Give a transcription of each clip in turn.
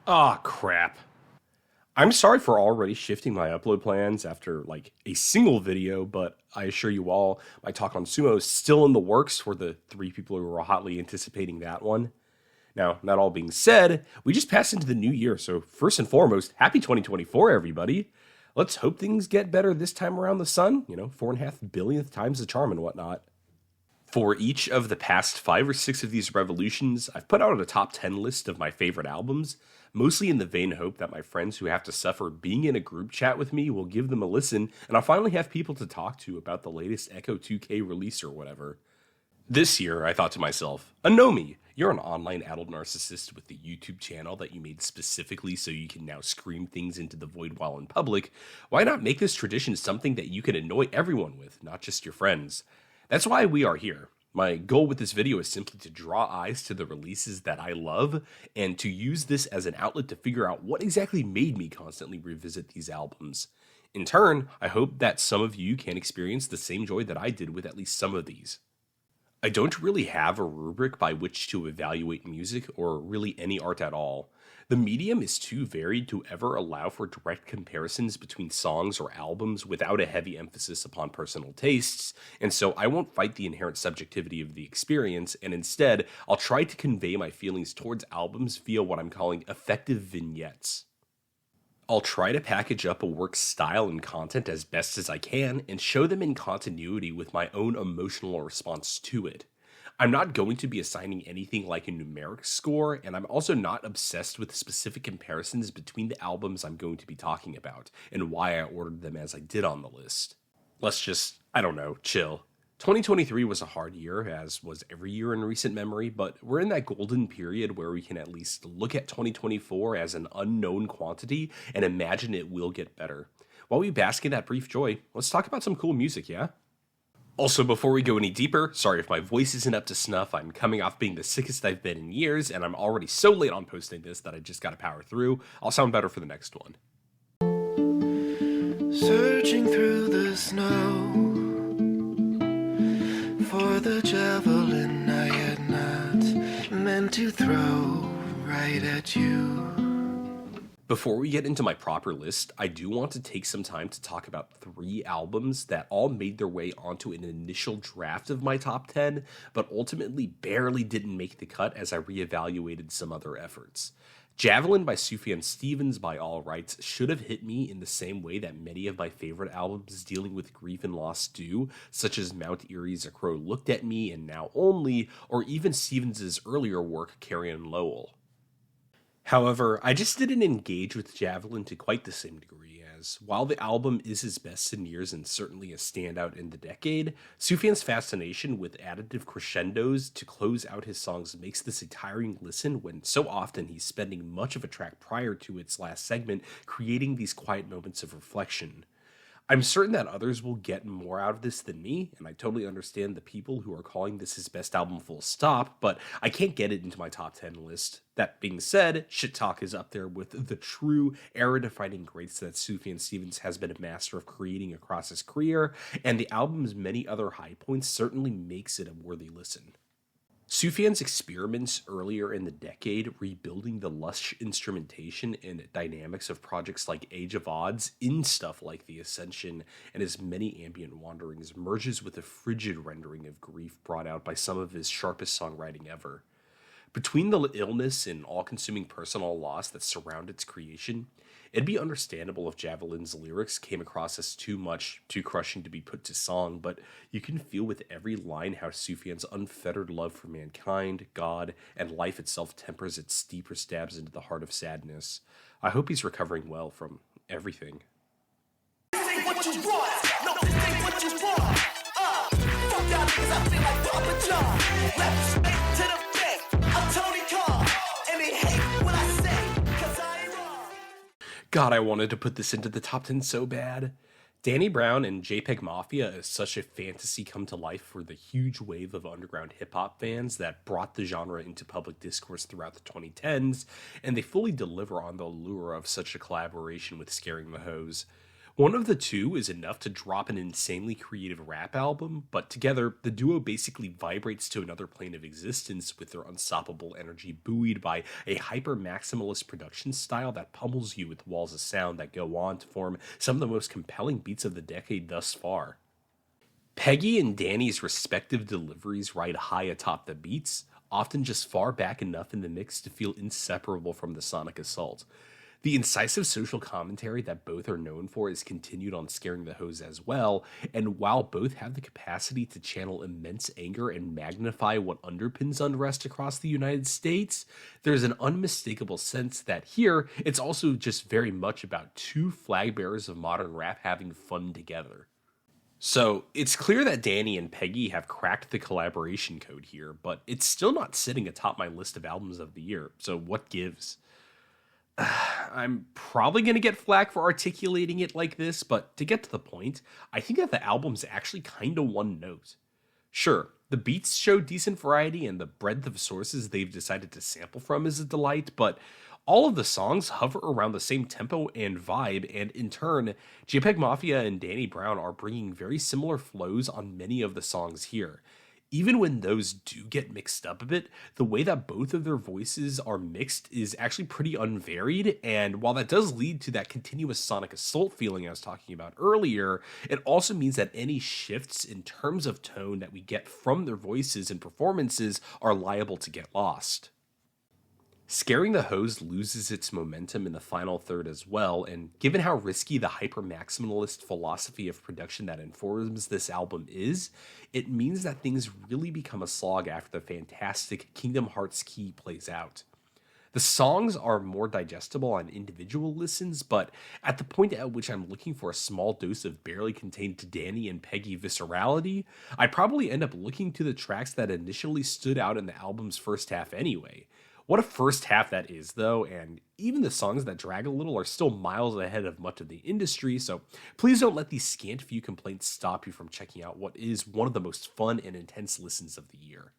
Ah, crap. I'm sorry for already shifting my upload plans after like a single video, but I assure you all, my talk on sumo is still in the works for the three people who are hotly anticipating that one. Now, that all being said, we just passed into the new year, so first and foremost, happy 2024, everybody. Let's hope things get better this time around the sun, 4.5 billionth times the charm and whatnot. For each of the past five or six of these revolutions, I've put out a top 10 list of my favorite albums, mostly in the vain hope that my friends who have to suffer being in a group chat with me will give them a listen, and I'll finally have people to talk to about the latest Echo 2K release or whatever. This year, I thought to myself, Anomi, you're an online adult narcissist with the YouTube channel that you made specifically so you can now scream things into the void while in public. Why not make this tradition something that you can annoy everyone with, not just your friends? That's why we are here. My goal with this video is simply to draw eyes to the releases that I love and to use this as an outlet to figure out what exactly made me constantly revisit these albums. In turn, I hope that some of you can experience the same joy that I did with at least some of these. I don't really have a rubric by which to evaluate music or really any art at all. The medium is too varied to ever allow for direct comparisons between songs or albums without a heavy emphasis upon personal tastes, and so I won't fight the inherent subjectivity of the experience, and instead, I'll try to convey my feelings towards albums via what I'm calling effective vignettes. I'll try to package up a work's style and content as best as I can and show them in continuity with my own emotional response to it. I'm not going to be assigning anything like a numeric score, and I'm also not obsessed with specific comparisons between the albums I'm going to be talking about and why I ordered them as I did on the list. Let's just, I don't know, chill. 2023 was a hard year, as was every year in recent memory, but we're in that golden period where we can at least look at 2024 as an unknown quantity and imagine it will get better. While we bask in that brief joy, let's talk about some cool music, yeah? Also, before we go any deeper, sorry if my voice isn't up to snuff. I'm coming off being the sickest I've been in years, and I'm already so late on posting this that I just gotta power through. I'll sound better for the next one. Searching through the snow for the javelin I had not meant to throw right at you. Before we get into my proper list, I do want to take some time to talk about three albums that all made their way onto an initial draft of my top 10, but ultimately barely didn't make the cut as I reevaluated some other efforts. Javelin by Sufjan Stevens by all rights should have hit me in the same way that many of my favorite albums dealing with grief and loss do, such as Mount Erie's A Crow Looked at Me and Now Only, or even Stevens' earlier work, Carrion Lowell. However, I just didn't engage with Javelin to quite the same degree, as while the album is his best in years and certainly a standout in the decade, Sufjan's fascination with additive crescendos to close out his songs makes this a tiring listen when so often he's spending much of a track prior to its last segment creating these quiet moments of reflection. I'm certain that others will get more out of this than me, and I totally understand the people who are calling this his best album full stop, but I can't get it into my top 10 list. That being said, Shit Talk is up there with the true era-defining greats that Sufjan Stevens has been a master of creating across his career, and the album's many other high points certainly makes it a worthy listen. Sufjan's experiments earlier in the decade rebuilding the lush instrumentation and dynamics of projects like Age of Odds in stuff like The Ascension and his many ambient wanderings merges with a frigid rendering of grief brought out by some of his sharpest songwriting ever. Between the illness and all-consuming personal loss that surround its creation, it'd be understandable if Javelin's lyrics came across as too much, too crushing to be put to song, but you can feel with every line how Sufjan's unfettered love for mankind, God, and life itself tempers its steeper stabs into the heart of sadness. I hope he's recovering well from everything. This ain't what you want. No, this ain't what you want. Fuck y'all niggas, I feel like Papa John. Left straight to the fence. I'm Tony Khan. And they hate what I say, cause I ain't wrong. God, I wanted to put this into the top 10 so bad. Danny Brown and JPEG Mafia is such a fantasy come to life for the huge wave of underground hip-hop fans that brought the genre into public discourse throughout the 2010s, and they fully deliver on the allure of such a collaboration with Scaring the Hose. One of the two is enough to drop an insanely creative rap album, but together, the duo basically vibrates to another plane of existence with their unstoppable energy buoyed by a hyper-maximalist production style that pummels you with walls of sound that go on to form some of the most compelling beats of the decade thus far. Peggy and Danny's respective deliveries ride high atop the beats, often just far back enough in the mix to feel inseparable from the sonic assault. The incisive social commentary that both are known for is continued on Scaring the Hose as well, and while both have the capacity to channel immense anger and magnify what underpins unrest across the United States, there's an unmistakable sense that here, it's also just very much about two flag bearers of modern rap having fun together. So, it's clear that Danny and Peggy have cracked the collaboration code here, but it's still not sitting atop my list of albums of the year, so what gives? I'm probably going to get flack for articulating it like this, but to get to the point, I think that the album's actually kind of one note. Sure, the beats show decent variety and the breadth of sources they've decided to sample from is a delight, but all of the songs hover around the same tempo and vibe, and in turn, JPEG Mafia and Danny Brown are bringing very similar flows on many of the songs here. Even when those do get mixed up a bit, the way that both of their voices are mixed is actually pretty unvaried, and while that does lead to that continuous sonic assault feeling I was talking about earlier, it also means that any shifts in terms of tone that we get from their voices and performances are liable to get lost. Scaring the Hose loses its momentum in the final third as well, and given how risky the hyper-maximalist philosophy of production that informs this album is, it means that things really become a slog after the fantastic Kingdom Hearts key plays out. The songs are more digestible on individual listens, but at the point at which I'm looking for a small dose of barely contained Danny and Peggy viscerality, I'd probably end up looking to the tracks that initially stood out in the album's first half anyway. What a first half that is, though, and even the songs that drag a little are still miles ahead of much of the industry, so please don't let these scant few complaints stop you from checking out what is one of the most fun and intense listens of the year.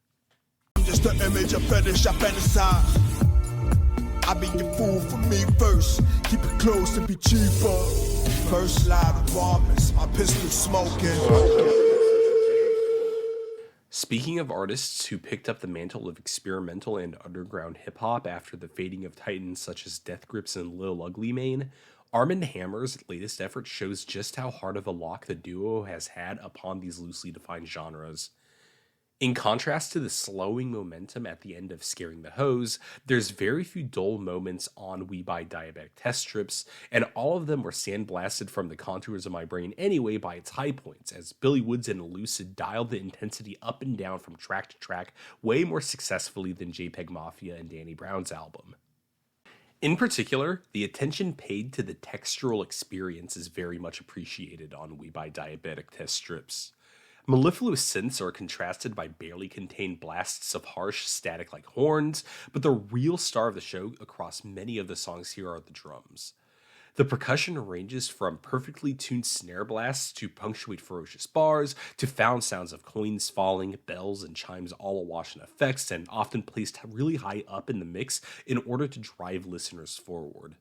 Just an image of fetish, I fantasize. I be your fool for me first. Keep it close to be cheaper. First loud apartments, my pistol smoking. Speaking of artists who picked up the mantle of experimental and underground hip-hop after the fading of titans such as Death Grips and Lil Ugly Mane, Armand Hammer's latest effort shows just how hard of a lock the duo has had upon these loosely defined genres. In contrast to the slowing momentum at the end of Scaring the Hose, there's very few dull moments on We Buy Diabetic Test Strips, and all of them were sandblasted from the contours of my brain anyway by its high points, as Billy Woods and Lucid dialed the intensity up and down from track to track way more successfully than JPEG Mafia and Danny Brown's album. In particular, the attention paid to the textural experience is very much appreciated on We Buy Diabetic Test Strips. Mellifluous synths are contrasted by barely contained blasts of harsh, static-like horns, but the real star of the show across many of the songs here are the drums. The percussion ranges from perfectly tuned snare blasts to punctuate ferocious bars, to found sounds of coins falling, bells and chimes all awash in effects, and often placed really high up in the mix in order to drive listeners forward.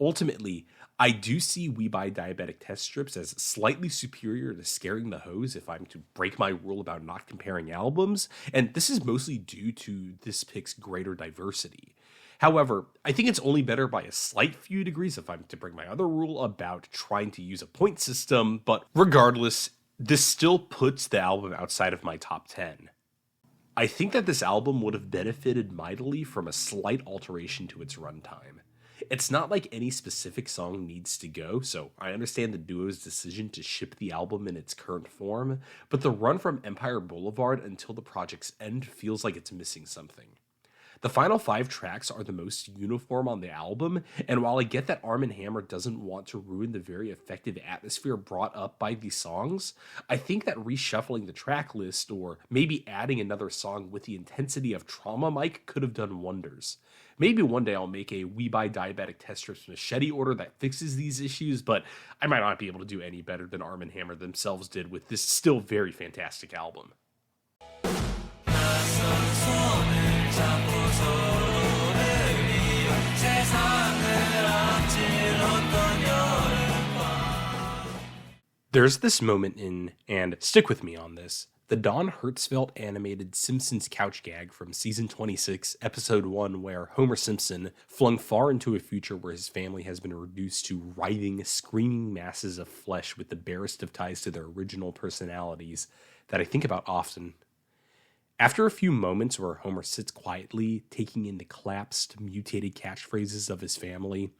Ultimately, I do see We Buy Diabetic Test Strips as slightly superior to Scaring the Hose if I'm to break my rule about not comparing albums, and this is mostly due to this pick's greater diversity. However, I think it's only better by a slight few degrees if I'm to break my other rule about trying to use a point system, but regardless, this still puts the album outside of my top 10. I think that this album would have benefited mightily from a slight alteration to its runtime. It's not like any specific song needs to go, so I understand the duo's decision to ship the album in its current form, but the run from Empire Boulevard until the project's end feels like it's missing something. The final 5 tracks are the most uniform on the album, and while I get that Armand Hammer doesn't want to ruin the very effective atmosphere brought up by these songs, I think that reshuffling the track list, or maybe adding another song with the intensity of Trauma Mike could have done wonders. Maybe one day I'll make a We Buy Diabetic Test Strips machete order that fixes these issues, but I might not be able to do any better than Armand Hammer themselves did with this still very fantastic album. There's this moment in, and stick with me on this, the Don Hertzfeldt animated Simpsons couch gag from season 26, episode 1, where Homer Simpson, flung far into a future where his family has been reduced to writhing, screaming masses of flesh with the barest of ties to their original personalities, that I think about often. After a few moments where Homer sits quietly, taking in the collapsed, mutated catchphrases of his family,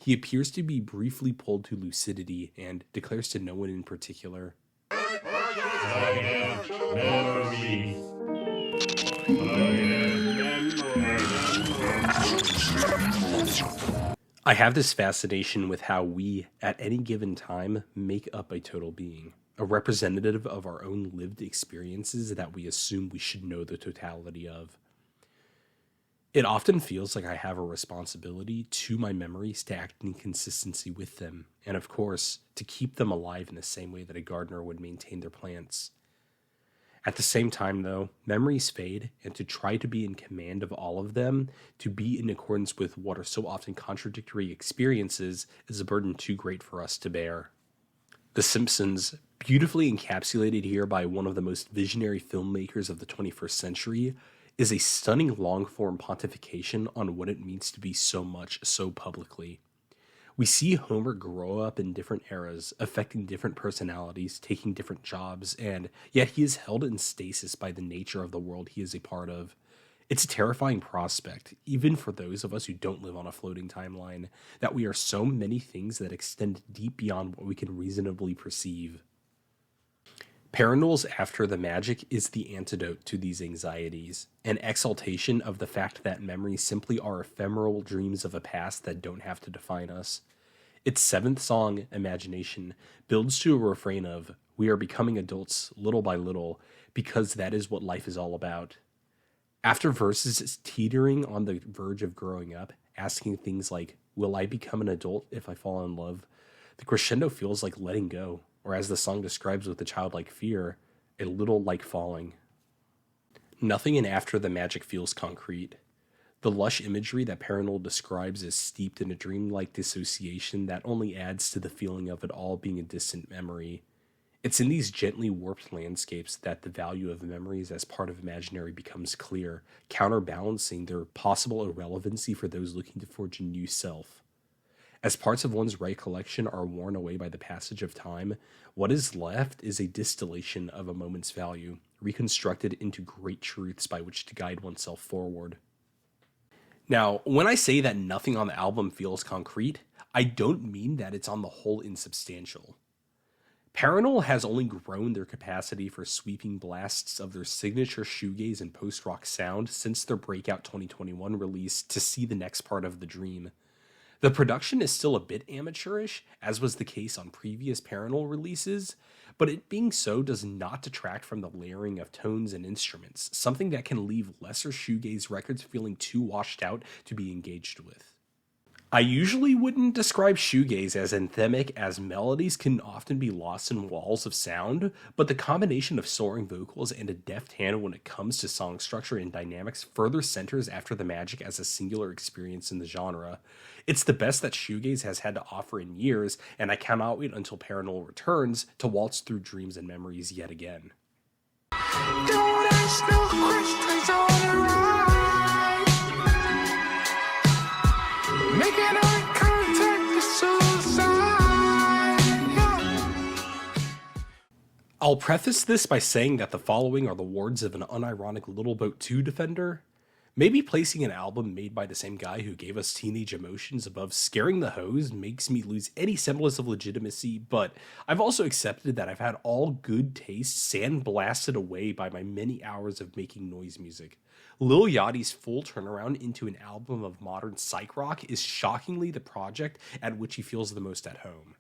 he appears to be briefly pulled to lucidity and declares to no one in particular, I have this fascination with how we, at any given time, make up a total being, a representative of our own lived experiences that we assume we should know the totality of. It often feels like I have a responsibility to my memories to act in consistency with them, and of course, to keep them alive in the same way that a gardener would maintain their plants. At the same time, though, memories fade, and to try to be in command of all of them, to be in accordance with what are so often contradictory experiences, is a burden too great for us to bear. The Simpsons, beautifully encapsulated here by one of the most visionary filmmakers of the 21st century, is a stunning long-form pontification on what it means to be so much so publicly. We see Homer grow up in different eras, affecting different personalities, taking different jobs, and yet he is held in stasis by the nature of the world he is a part of. It's a terrifying prospect, even for those of us who don't live on a floating timeline, that we are so many things that extend deep beyond what we can reasonably perceive. Paranormal's After the Magic is the antidote to these anxieties, an exaltation of the fact that memories simply are ephemeral dreams of a past that don't have to define us. Its seventh song, Imagination, builds to a refrain of, "We are becoming adults little by little, because that is what life is all about." After verses teetering on the verge of growing up, asking things like, "Will I become an adult if I fall in love?" the crescendo feels like letting go, or as the song describes with a childlike fear, a little like falling. Nothing in After the Magic feels concrete. The lush imagery that Paranormal describes is steeped in a dreamlike dissociation that only adds to the feeling of it all being a distant memory. It's in these gently warped landscapes that the value of memories as part of imaginary becomes clear, counterbalancing their possible irrelevancy for those looking to forge a new self. As parts of one's recollection are worn away by the passage of time, what is left is a distillation of a moment's value, reconstructed into great truths by which to guide oneself forward. Now, when I say that nothing on the album feels concrete, I don't mean that it's on the whole insubstantial. Paranormal has only grown their capacity for sweeping blasts of their signature shoegaze and post-rock sound since their breakout 2021 release, To See the Next Part of the Dream. The production is still a bit amateurish, as was the case on previous Paranormal releases, but it being so does not detract from the layering of tones and instruments, something that can leave lesser shoegaze records feeling too washed out to be engaged with. I usually wouldn't describe shoegaze as anthemic, as melodies can often be lost in walls of sound, but the combination of soaring vocals and a deft hand when it comes to song structure and dynamics further centers After the Magic as a singular experience in the genre. It's the best that shoegaze has had to offer in years, and I cannot wait until Paranormal returns to waltz through dreams and memories yet again. Don't ask no questions on the ride. Making eye contact is suicide. I'll preface this by saying that the following are the words of an unironic Little Boat 2 defender. Maybe placing an album made by the same guy who gave us Teenage Emotions above Scaring the Hose makes me lose any semblance of legitimacy, but I've also accepted that I've had all good taste sandblasted away by my many hours of making noise music. Lil Yachty's full turnaround into an album of modern psych rock is shockingly the project at which he feels the most at home.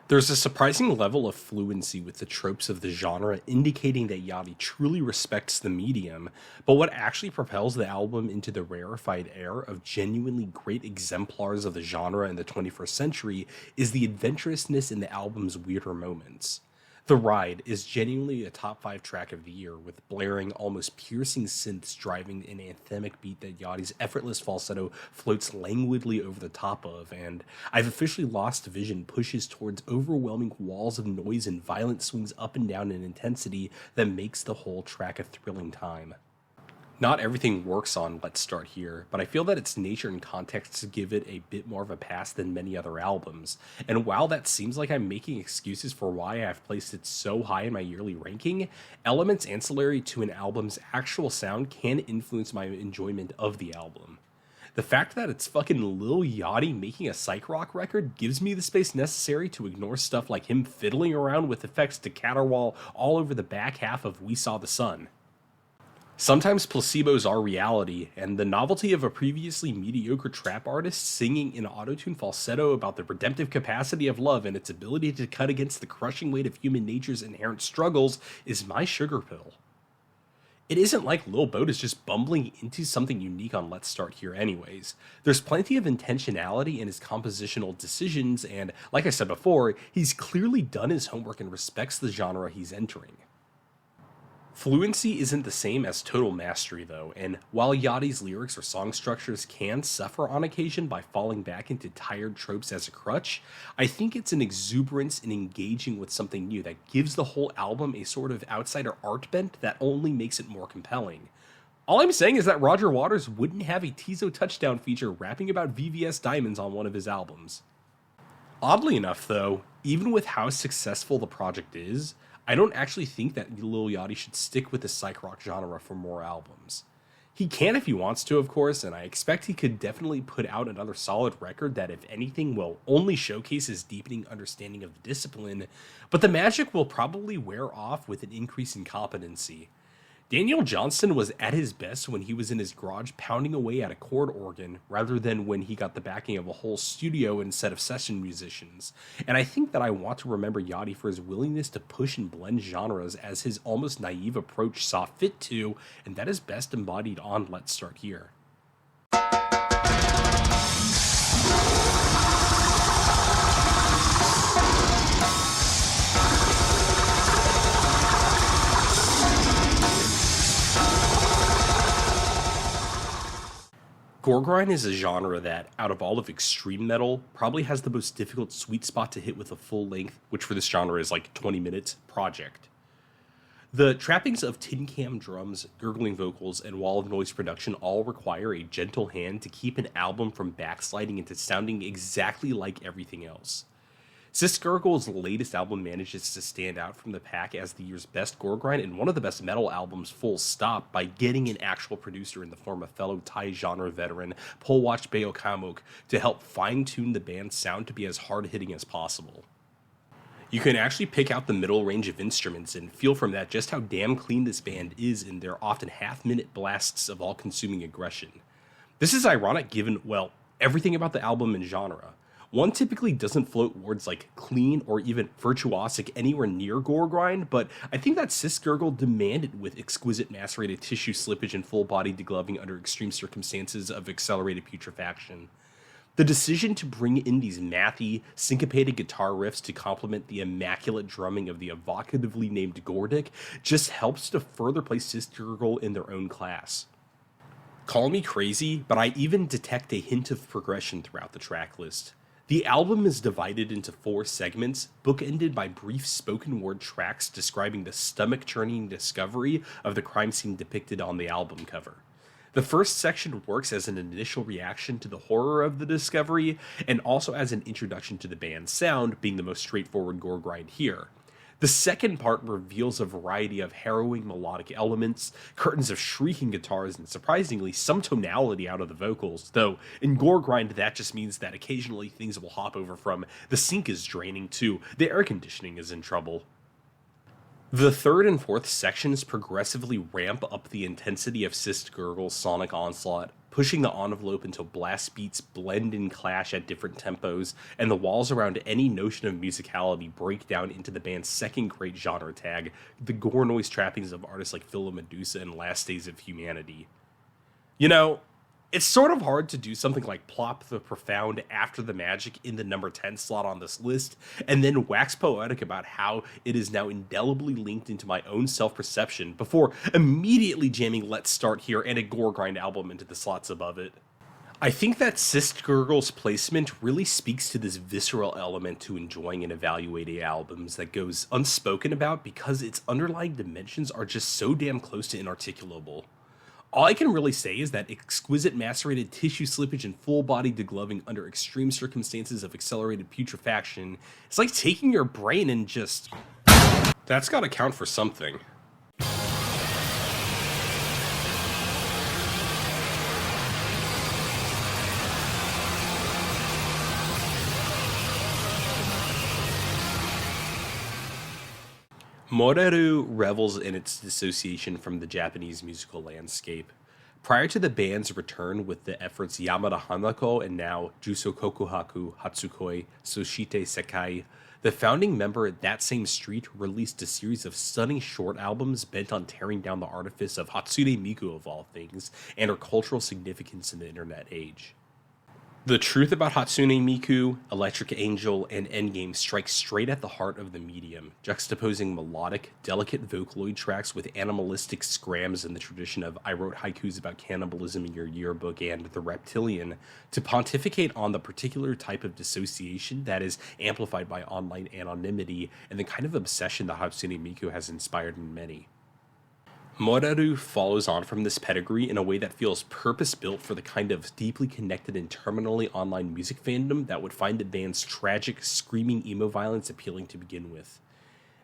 There's a surprising level of fluency with the tropes of the genre, indicating that Yachty truly respects the medium, but what actually propels the album into the rarefied air of genuinely great exemplars of the genre in the 21st century is the adventurousness in the album's weirder moments. The Ride is genuinely a top 5 track of the year, with blaring, almost piercing synths driving an anthemic beat that Yachty's effortless falsetto floats languidly over the top of, and I've officially lost vision pushes towards overwhelming walls of noise and violent swings up and down in intensity that makes the whole track a thrilling time. Not everything works on Let's Start Here, but I feel that its nature and context give it a bit more of a pass than many other albums. And while that seems like I'm making excuses for why I've placed it so high in my yearly ranking, elements ancillary to an album's actual sound can influence my enjoyment of the album. The fact that it's fucking Lil Yachty making a psych rock record gives me the space necessary to ignore stuff like him fiddling around with effects to caterwaul all over the back half of We Saw the Sun. Sometimes placebos are reality, and the novelty of a previously mediocre trap artist singing in autotune falsetto about the redemptive capacity of love and its ability to cut against the crushing weight of human nature's inherent struggles is my sugar pill. It isn't like Lil Boat is just bumbling into something unique on Let's Start Here anyways. There's plenty of intentionality in his compositional decisions, and like I said before, he's clearly done his homework and respects the genre he's entering. Fluency isn't the same as total mastery, though, and while Yachty's lyrics or song structures can suffer on occasion by falling back into tired tropes as a crutch, I think it's an exuberance in engaging with something new that gives the whole album a sort of outsider art bent that only makes it more compelling. All I'm saying is that Roger Waters wouldn't have a Tizo touchdown feature rapping about VVS diamonds on one of his albums. Oddly enough, though, even with how successful the project is, I don't actually think that Lil Yachty should stick with the psych rock genre for more albums. He can if he wants to, of course, and I expect he could definitely put out another solid record that, if anything, will only showcase his deepening understanding of the discipline, but the magic will probably wear off with an increase in competency. Daniel Johnston was at his best when he was in his garage pounding away at a chord organ, rather than when he got the backing of a whole studio and set of session musicians. And I think that I want to remember Yachty for his willingness to push and blend genres as his almost naive approach saw fit to, and that is best embodied on Let's Start Here. Gore grind is a genre that, out of all of extreme metal, probably has the most difficult sweet spot to hit with a full-length, which for this genre is like 20 minutes, project. The trappings of tin can drums, gurgling vocals, and wall of noise production all require a gentle hand to keep an album from backsliding into sounding exactly like everything else. Sis Gurgle's latest album manages to stand out from the pack as the year's best gore grind and one of the best metal albums full stop by getting an actual producer in the form of fellow Thai genre veteran Polwatch Bayo Kamuk to help fine-tune the band's sound to be as hard-hitting as possible. You can actually pick out the middle range of instruments and feel from that just how damn clean this band is in their often half-minute blasts of all-consuming aggression. This is ironic given, well, everything about the album and genre. One typically doesn't float words like clean or even virtuosic anywhere near gore grind, but I think that Sis Gurgle demanded with exquisite macerated tissue slippage and full-body degloving under extreme circumstances of accelerated putrefaction. The decision to bring in these mathy, syncopated guitar riffs to complement the immaculate drumming of the evocatively named Gordick just helps to further place Sis Gurgle in their own class. Call me crazy, but I even detect a hint of progression throughout the track list. The album is divided into 4 segments, bookended by brief spoken word tracks describing the stomach-churning discovery of the crime scene depicted on the album cover. The first section works as an initial reaction to the horror of the discovery, and also as an introduction to the band's sound, being the most straightforward gore grind here. The second part reveals a variety of harrowing melodic elements, curtains of shrieking guitars, and surprisingly, some tonality out of the vocals, though in gore grind that just means that occasionally things will hop over from the sink is draining to the air conditioning is in trouble. The third and fourth sections progressively ramp up the intensity of Sis Gurgle's sonic onslaught, pushing the envelope until blast beats blend and clash at different tempos, and the walls around any notion of musicality break down into the band's second great genre tag, the gore noise trappings of artists like Phila Medusa and Last Days of Humanity. You know, It's sort of hard to do something like plop the profound after the magic in the number 10 slot on this list, and then wax poetic about how it is now indelibly linked into my own self-perception before immediately jamming Let's Start Here and a Gore Grind album into the slots above it. I think that Sist Gurgle's placement really speaks to this visceral element to enjoying and evaluating albums that goes unspoken about because its underlying dimensions are just so damn close to inarticulable. All I can really say is that exquisite macerated tissue slippage and full-body degloving under extreme circumstances of accelerated putrefaction is like taking your brain and just... That's gotta count for something. Moreru revels in its dissociation from the Japanese musical landscape. Prior to the band's return with the efforts Yamada Hanako and now Juso Kokuhaku Hatsukoi Soshite Sekai, the founding member at that same street released a series of stunning short albums bent on tearing down the artifice of Hatsune Miku of all things and her cultural significance in the internet age. The truth about Hatsune Miku, Electric Angel, and Endgame strikes straight at the heart of the medium, juxtaposing melodic, delicate Vocaloid tracks with animalistic scrams in the tradition of I wrote haikus about cannibalism in your yearbook and The Reptilian, to pontificate on the particular type of dissociation that is amplified by online anonymity and the kind of obsession that Hatsune Miku has inspired in many. Moreru follows on from this pedigree in a way that feels purpose-built for the kind of deeply connected and terminally online music fandom that would find the band's tragic, screaming emo violence appealing to begin with.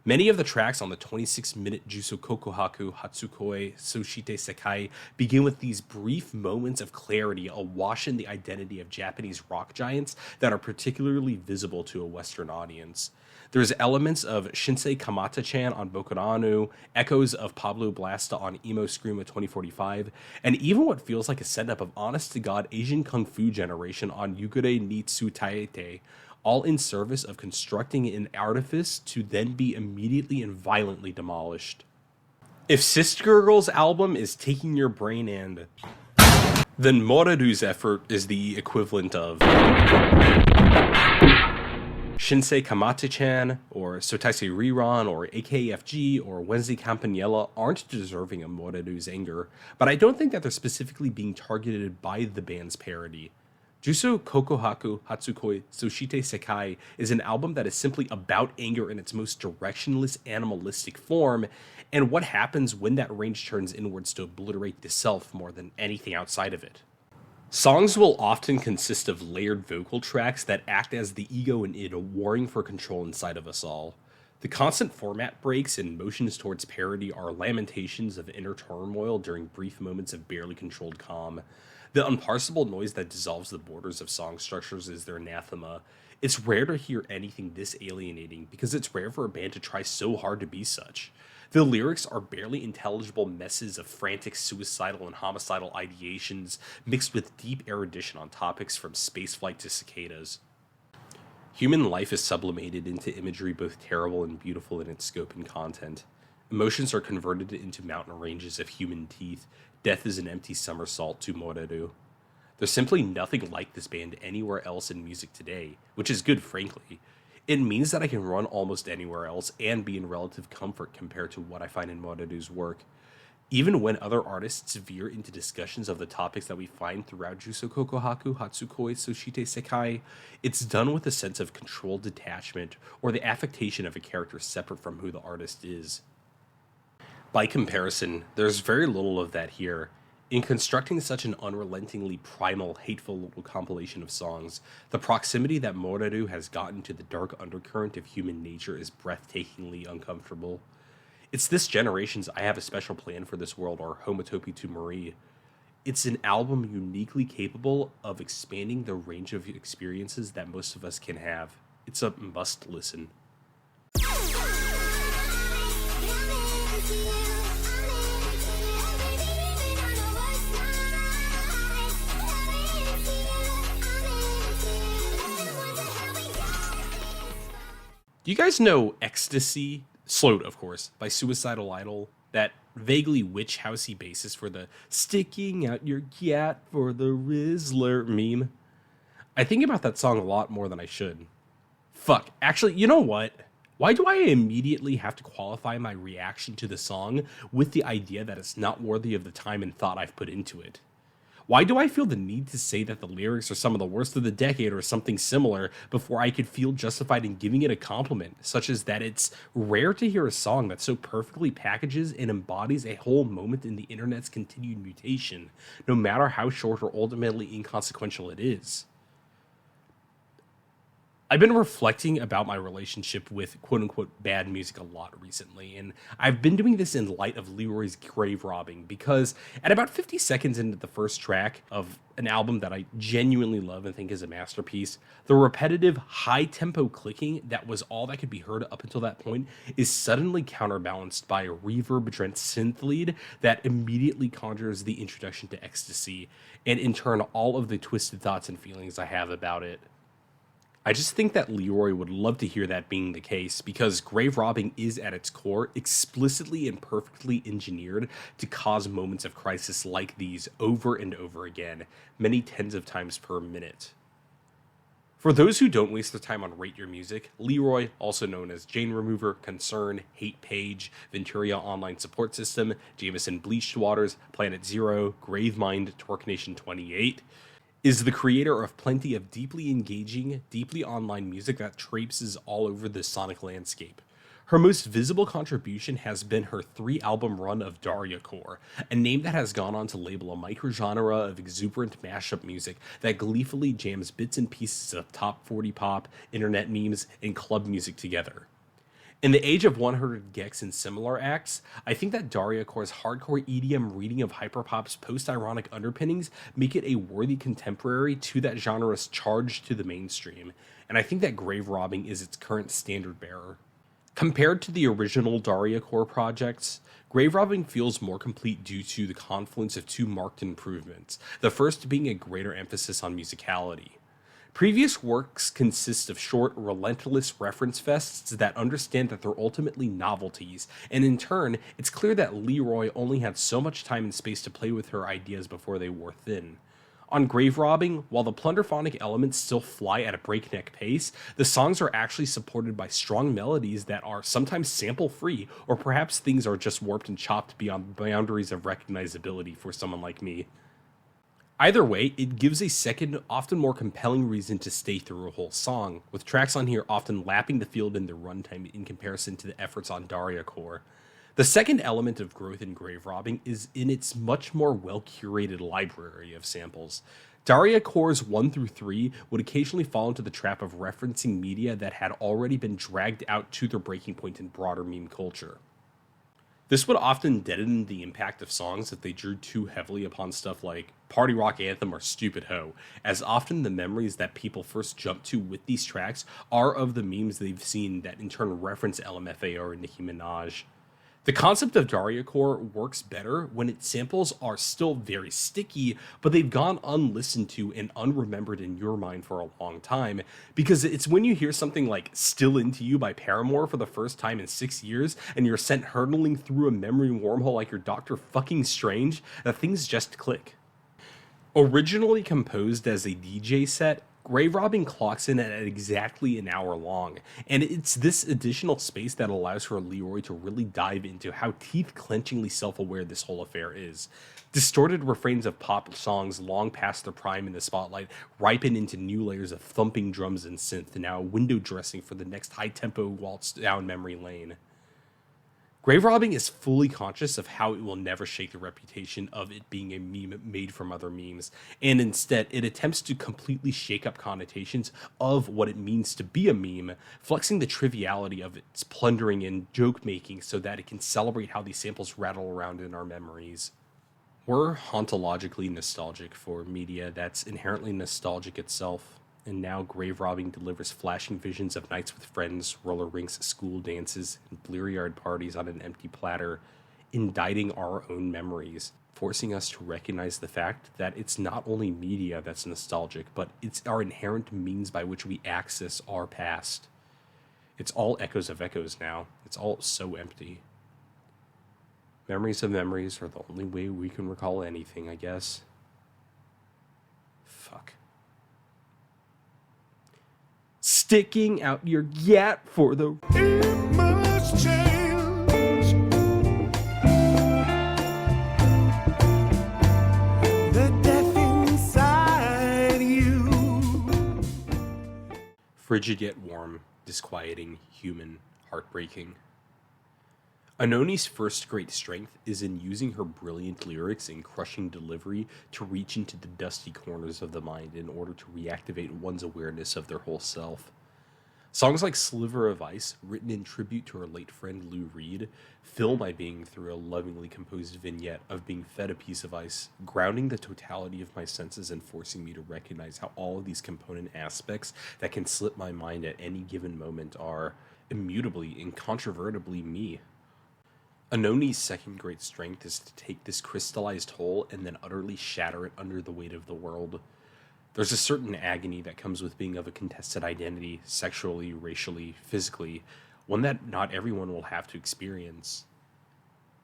Many of the tracks on the 26-minute Juso Kokuhaku Hatsukoi Soshite Sekai begin with these brief moments of clarity awash in the identity of Japanese rock giants that are particularly visible to a Western audience. There's elements of Shinsei Kamata-chan on Bokuranu, echoes of Pablo Blasta on Emo Screamo 2045, and even what feels like a setup of honest-to-God Asian Kung Fu generation on Yugure ni Tsutaete, all in service of constructing an artifice to then be immediately and violently demolished. If Sist Gurgle's album is taking your brain and... then Moreru's effort is the equivalent of... Shinsei Kamate-chan, or Sotaisei Riran, or AKFG, or Wednesday Campanella aren't deserving of Moreru's anger, but I don't think that they're specifically being targeted by the band's parody. Juso Kokuhaku Hatsukoi Soshite Sekai is an album that is simply about anger in its most directionless, animalistic form, and what happens when that rage turns inwards to obliterate the self more than anything outside of it. Songs will often consist of layered vocal tracks that act as the ego and id warring for control inside of us all. The constant format breaks and motions towards parody are lamentations of inner turmoil during brief moments of barely controlled calm. The unparsable noise that dissolves the borders of song structures is their anathema. It's rare to hear anything this alienating because it's rare for a band to try so hard to be such. The lyrics are barely intelligible messes of frantic suicidal and homicidal ideations mixed with deep erudition on topics from spaceflight to cicadas. Human life is sublimated into imagery both terrible and beautiful in its scope and content. Emotions are converted into mountain ranges of human teeth. Death is an empty somersault to Moreru. There's simply nothing like this band anywhere else in music today, which is good, frankly. It means that I can run almost anywhere else and be in relative comfort compared to what I find in Moreru's work. Even when other artists veer into discussions of the topics that we find throughout Juso Kokuhaku Hatsukoi Soshite Sekai, it's done with a sense of controlled detachment or the affectation of a character separate from who the artist is. By comparison, there's very little of that here. In constructing such an unrelentingly primal, hateful little compilation of songs, the proximity that Moreru has gotten to the dark undercurrent of human nature is breathtakingly uncomfortable. It's this generation's I Have a Special Plan for This World or Homotopy to Marie. It's an album uniquely capable of expanding the range of experiences that most of us can have. It's a must listen. Do you guys know Ecstasy, slowed of course, by Suicidal Idol? That vaguely witch housey basis for the sticking out your gat for the Rizzler meme. I think about that song a lot more than I should. Fuck, actually, you know what? Why do I immediately have to qualify my reaction to the song with the idea that it's not worthy of the time and thought I've put into it? Why do I feel the need to say that the lyrics are some of the worst of the decade or something similar before I could feel justified in giving it a compliment, such as that it's rare to hear a song that so perfectly packages and embodies a whole moment in the internet's continued mutation, no matter how short or ultimately inconsequential it is? I've been reflecting about my relationship with quote unquote bad music a lot recently, and I've been doing this in light of Leroy's grave robbing because at about 50 seconds into the first track of an album that I genuinely love and think is a masterpiece, the repetitive high tempo clicking that was all that could be heard up until that point is suddenly counterbalanced by a reverb drenched synth lead that immediately conjures the introduction to ecstasy, and in turn all of the twisted thoughts and feelings I have about it. I just think that Leroy would love to hear that being the case because grave robbing is at its core explicitly and perfectly engineered to cause moments of crisis like these over and over again, many tens of times per minute. For those who don't waste their time on Rate Your Music, Leroy, also known as Jane Remover, Concern, Hate Page, Venturia Online Support System, Jameson Bleached Waters, Planet Zero, Gravemind, Twerk Nation 28, is the creator of plenty of deeply engaging, deeply online music that traipses all over the sonic landscape. Her most visible contribution has been her 3-album run of Daria Core, a name that has gone on to label a microgenre of exuberant mashup music that gleefully jams bits and pieces of top 40 pop, internet memes, and club music together. In the age of 100 gecs and similar acts, I think that Daria Core's hardcore EDM reading of hyperpop's post-ironic underpinnings make it a worthy contemporary to that genre's charge to the mainstream, and I think that grave robbing is its current standard bearer. Compared to the original Daria Core projects, grave robbing feels more complete due to the confluence of two marked improvements, the first being a greater emphasis on musicality. Previous works consist of short, relentless reference fests that understand that they're ultimately novelties, and in turn, it's clear that Leroy only had so much time and space to play with her ideas before they wore thin. On Grave Robbing, while the plunderphonic elements still fly at a breakneck pace, the songs are actually supported by strong melodies that are sometimes sample-free, or perhaps things are just warped and chopped beyond the boundaries of recognizability for someone like me. Either way, it gives a second, often more compelling reason to stay through a whole song, with tracks on here often lapping the field in their runtime in comparison to the efforts on Daria Core. The second element of growth in grave robbing is in its much more well-curated library of samples. Daria Core's 1 through 3 would occasionally fall into the trap of referencing media that had already been dragged out to their breaking point in broader meme culture. This would often deaden the impact of songs if they drew too heavily upon stuff like Party Rock Anthem or Stupid Ho, as often the memories that people first jump to with these tracks are of the memes they've seen that in turn reference LMFAO or Nicki Minaj. The concept of Daria Core works better when its samples are still very sticky, but they've gone unlistened to and unremembered in your mind for a long time, because it's when you hear something like Still Into You by Paramore for the first time in 6 years, and you're sent hurtling through a memory wormhole like you're Dr. fucking Strange, that things just click. Originally composed as a DJ set, Grave Robbing clocks in at exactly an hour long, and it's this additional space that allows for Leroy to really dive into how teeth-clenchingly self-aware this whole affair is. Distorted refrains of pop songs long past their prime in the spotlight ripen into new layers of thumping drums and synth, now window dressing for the next high-tempo waltz down memory lane. Grave Robbing is fully conscious of how it will never shake the reputation of it being a meme made from other memes, and instead it attempts to completely shake up connotations of what it means to be a meme, flexing the triviality of its plundering and joke making so that it can celebrate how these samples rattle around in our memories. We're hauntologically nostalgic for media that's inherently nostalgic itself. And now grave robbing delivers flashing visions of nights with friends, roller rinks, school dances, and bleary-eyed parties on an empty platter, indicting our own memories, forcing us to recognize the fact that it's not only media that's nostalgic, but it's our inherent means by which we access our past. It's all echoes of echoes now. It's all so empty. Memories of memories are the only way we can recall anything, I guess. Fuck. Sticking out your yat for the... It must change. The death inside you. Frigid yet warm, disquieting, human, heartbreaking. Anoni's first great strength is in using her brilliant lyrics and crushing delivery to reach into the dusty corners of the mind in order to reactivate one's awareness of their whole self. Songs like Sliver of Ice, written in tribute to her late friend Lou Reed, fill my being through a lovingly composed vignette of being fed a piece of ice, grounding the totality of my senses and forcing me to recognize how all of these component aspects that can slip my mind at any given moment are, immutably, incontrovertibly me. Anoni's second great strength is to take this crystallized whole and then utterly shatter it under the weight of the world. There's a certain agony that comes with being of a contested identity, sexually, racially, physically, one that not everyone will have to experience.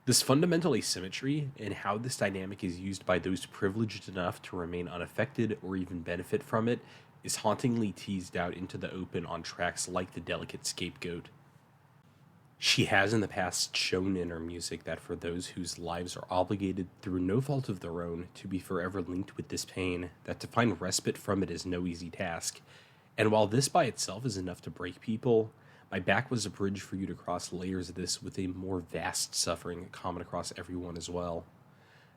This fundamental asymmetry and how this dynamic is used by those privileged enough to remain unaffected or even benefit from it is hauntingly teased out into the open on tracks like The Delicate Scapegoat. She has in the past shown in her music that for those whose lives are obligated through no fault of their own to be forever linked with this pain, that to find respite from it is no easy task. And while this by itself is enough to break people, my back was a bridge for you to cross layers of this with a more vast suffering common across everyone as well.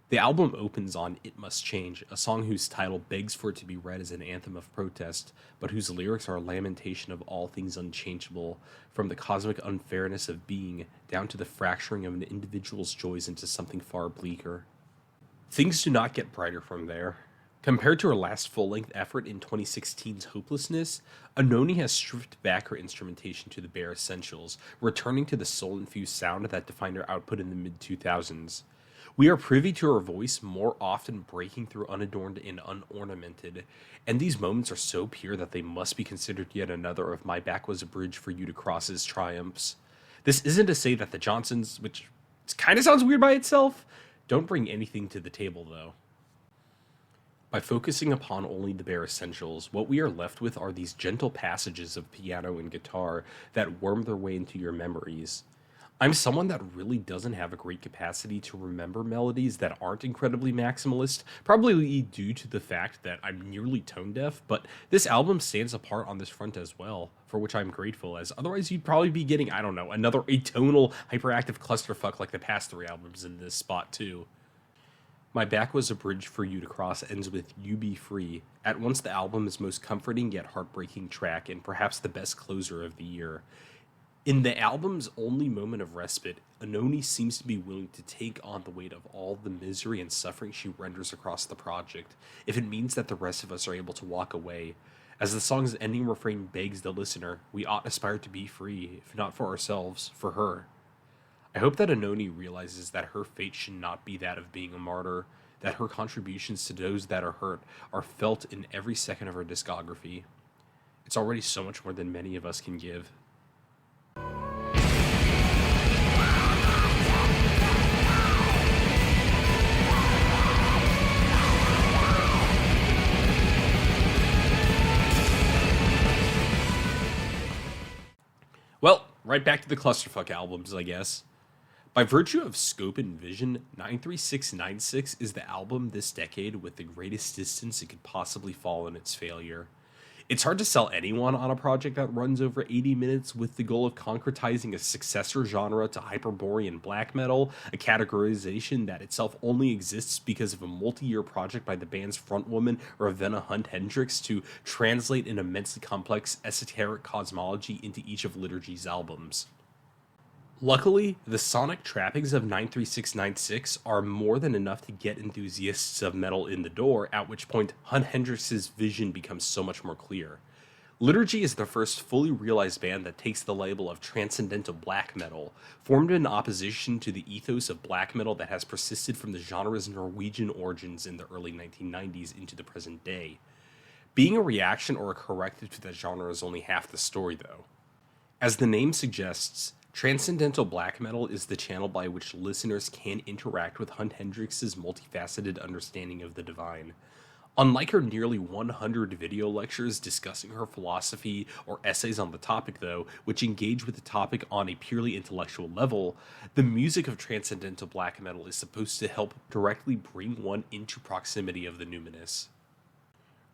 The album opens on It Must Change, a song whose title begs for it to be read as an anthem of protest, but whose lyrics are a lamentation of all things unchangeable, from the cosmic unfairness of being down to the fracturing of an individual's joys into something far bleaker. Things do not get brighter from there. Compared to her last full-length effort in 2016's Hopelessness, Anoni has stripped back her instrumentation to the bare essentials, returning to the soul-infused sound that defined her output in the mid-2000s. We are privy to her voice more often breaking through unadorned and unornamented, and these moments are so pure that they must be considered yet another of My Back Was a Bridge for You to Cross's triumphs. This isn't to say that the Johnsons, which kind of sounds weird by itself, don't bring anything to the table though. By focusing upon only the bare essentials, what we are left with are these gentle passages of piano and guitar that worm their way into your memories. I'm someone that really doesn't have a great capacity to remember melodies that aren't incredibly maximalist, probably due to the fact that I'm nearly tone deaf, but this album stands apart on this front as well, for which I'm grateful, as otherwise you'd probably be getting, I don't know, another atonal, hyperactive clusterfuck like the past three albums in this spot too. My Back Was a Bridge for You to Cross ends with You Be Free, at once the album's most comforting yet heartbreaking track and perhaps the best closer of the year. In the album's only moment of respite, Anoni seems to be willing to take on the weight of all the misery and suffering she renders across the project, if it means that the rest of us are able to walk away. As the song's ending refrain begs the listener, we ought aspire to be free, if not for ourselves, for her. I hope that Anoni realizes that her fate should not be that of being a martyr, that her contributions to those that are hurt are felt in every second of her discography. It's already so much more than many of us can give. Well, right back to the clusterfuck albums, I guess. By virtue of scope and vision, 93696 is the album this decade with the greatest distance it could possibly fall in its failure. It's hard to sell anyone on a project that runs over 80 minutes with the goal of concretizing a successor genre to Hyperborean black metal, a categorization that itself only exists because of a multi-year project by the band's frontwoman Ravenna Hunt Hendricks to translate an immensely complex esoteric cosmology into each of Liturgy's albums. Luckily, the sonic trappings of 93696 are more than enough to get enthusiasts of metal in the door, at which point Hunt Hendricks' vision becomes so much more clear. Liturgy is the first fully realized band that takes the label of transcendental black metal, formed in opposition to the ethos of black metal that has persisted from the genre's Norwegian origins in the early 1990s into the present day. Being a reaction or a corrective to that genre is only half the story, though. As the name suggests, Transcendental Black Metal is the channel by which listeners can interact with Hunt Hendrix's multifaceted understanding of the divine. Unlike her nearly 100 video lectures discussing her philosophy or essays on the topic, though, which engage with the topic on a purely intellectual level, the music of Transcendental Black Metal is supposed to help directly bring one into proximity of the numinous.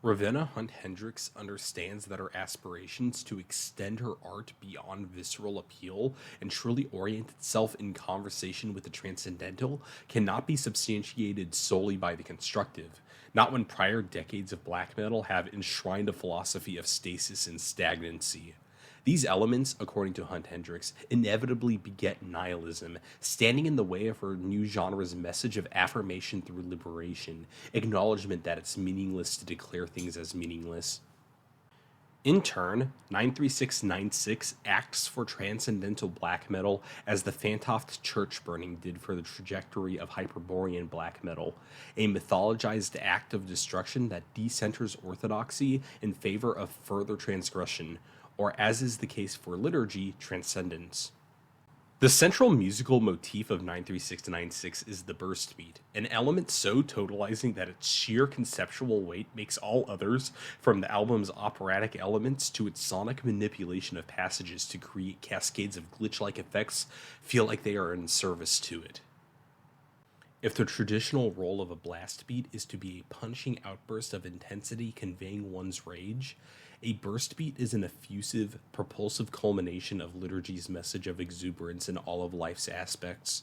Ravenna Hunt Hendrix understands that her aspirations to extend her art beyond visceral appeal and truly orient itself in conversation with the transcendental cannot be substantiated solely by the constructive, not when prior decades of black metal have enshrined a philosophy of stasis and stagnancy. These elements, according to Hunt Hendrix, inevitably beget nihilism, standing in the way of her new genre's message of affirmation through liberation, acknowledgement that it's meaningless to declare things as meaningless. In turn, 93696 acts for transcendental black metal as the Fantoft church burning did for the trajectory of Hyperborean black metal, a mythologized act of destruction that decenters orthodoxy in favor of further transgression, or as is the case for liturgy, transcendence. The central musical motif of 93696 is the burst beat, an element so totalizing that its sheer conceptual weight makes all others, from the album's operatic elements to its sonic manipulation of passages to create cascades of glitch-like effects, feel like they are in service to it. If the traditional role of a blast beat is to be a punching outburst of intensity conveying one's rage, a burst beat is an effusive, propulsive culmination of liturgy's message of exuberance in all of life's aspects.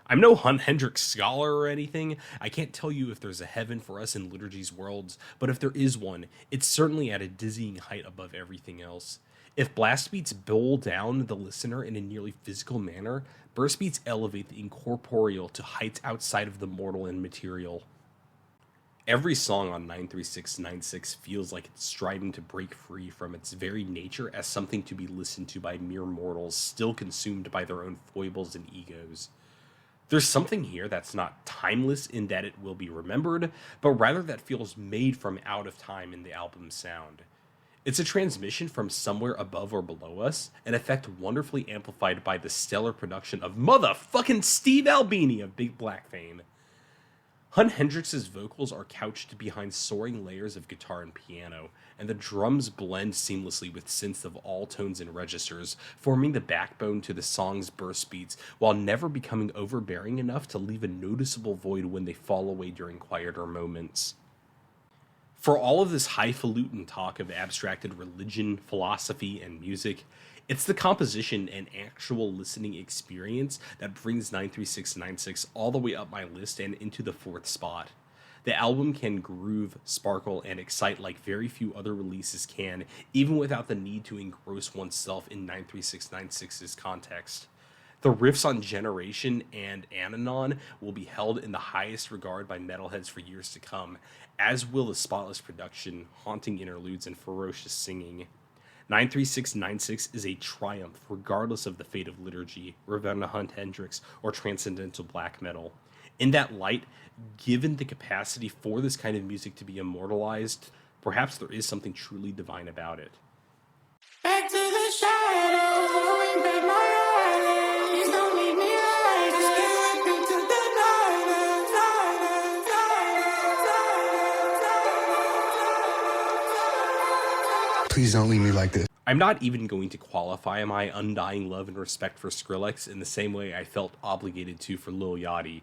I'm no Hunt Hendrix scholar or anything. I can't tell you if there's a heaven for us in liturgy's worlds, but if there is one, it's certainly at a dizzying height above everything else. If blast beats bowl down the listener in a nearly physical manner, burst beats elevate the incorporeal to heights outside of the mortal and material. Every song on 93696 feels like it's striving to break free from its very nature as something to be listened to by mere mortals still consumed by their own foibles and egos. There's something here that's not timeless in that it will be remembered, but rather that feels made from out of time in the album's sound. It's a transmission from somewhere above or below us, an effect wonderfully amplified by the stellar production of motherfucking Steve Albini of Big Black fame. Hunt Hendrix's vocals are couched behind soaring layers of guitar and piano, and the drums blend seamlessly with synths of all tones and registers, forming the backbone to the song's burst beats, while never becoming overbearing enough to leave a noticeable void when they fall away during quieter moments. For all of this highfalutin talk of abstracted religion, philosophy, and music, it's the composition and actual listening experience that brings 93696 all the way up my list and into the 4th spot. The album can groove, sparkle, and excite like very few other releases can, even without the need to engross oneself in 93696's context. The riffs on Generation and Ananon will be held in the highest regard by metalheads for years to come, as will the spotless production, haunting interludes, and ferocious singing. 93696 is a triumph regardless of the fate of liturgy, Ravenna Hunt Hendrix, or transcendental black metal. In that light, given the capacity for this kind of music to be immortalized, perhaps there is something truly divine about it. Back to the shadows, going back my eyes. Don't leave me like this. Slip into the night. Please don't leave me like this. I'm not even going to qualify my undying love and respect for Skrillex in the same way I felt obligated to for Lil Yachty.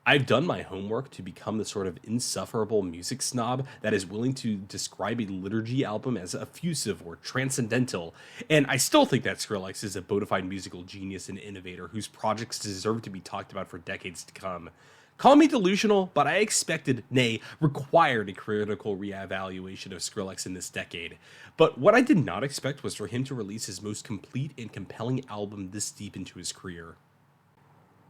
I've done my homework to become the sort of insufferable music snob that is willing to describe a liturgy album as effusive or transcendental, and I still think that Skrillex is a bona fide musical genius and innovator whose projects deserve to be talked about for decades to come. Call me delusional, but I expected, nay, required a critical reevaluation of Skrillex in this decade. But what I did not expect was for him to release his most complete and compelling album this deep into his career.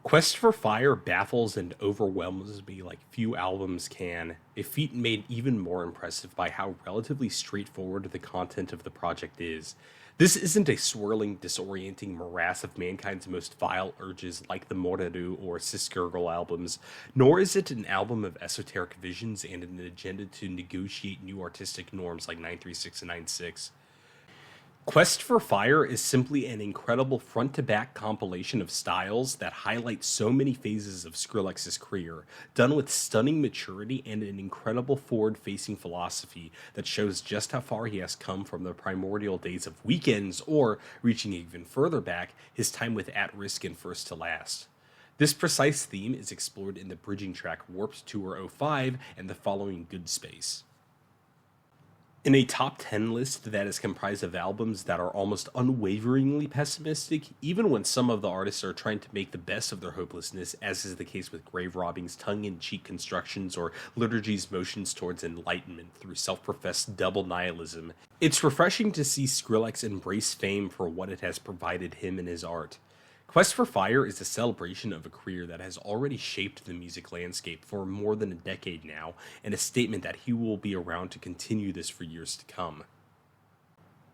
Quest for Fire baffles and overwhelms me like few albums can, a feat made even more impressive by how relatively straightforward the content of the project is. This isn't a swirling, disorienting morass of mankind's most vile urges like the Moraru or Sis-Gurgle albums, nor is it an album of esoteric visions and an agenda to negotiate new artistic norms like 93696. Quest for Fire is simply an incredible front-to-back compilation of styles that highlight so many phases of Skrillex's career, done with stunning maturity and an incredible forward-facing philosophy that shows just how far he has come from the primordial days of Weekends, or, reaching even further back, his time with At Risk and First to Last. This precise theme is explored in the bridging track Warped Tour '05 and the following Good Space. In a top 10 list that is comprised of albums that are almost unwaveringly pessimistic, even when some of the artists are trying to make the best of their hopelessness, as is the case with Grave Robbing's tongue-in-cheek constructions or Liturgy's motions towards enlightenment through self-professed double nihilism, it's refreshing to see Skrillex embrace fame for what it has provided him in his art. Quest for Fire is a celebration of a career that has already shaped the music landscape for more than a decade now, and a statement that he will be around to continue this for years to come.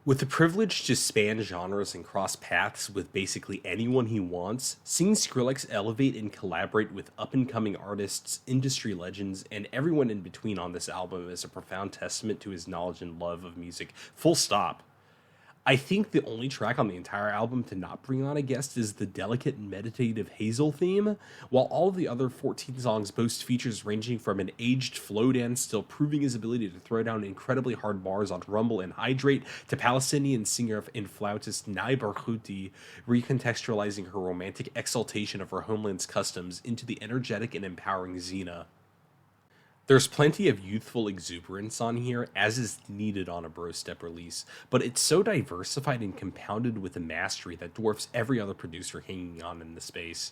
With the privilege to span genres and cross paths with basically anyone he wants, seeing Skrillex elevate and collaborate with up-and-coming artists, industry legends, and everyone in between on this album is a profound testament to his knowledge and love of music, full stop. I think the only track on the entire album to not bring on a guest is the delicate and meditative Hazel theme, while all of the other 14 songs boast features ranging from an aged flow dance still proving his ability to throw down incredibly hard bars on Rumble and Hydrate, to Palestinian singer and flautist Nai Barghouti recontextualizing her romantic exaltation of her homeland's customs into the energetic and empowering Xena. There's plenty of youthful exuberance on here, as is needed on a Bro Step release, but it's so diversified and compounded with a mastery that dwarfs every other producer hanging on in the space.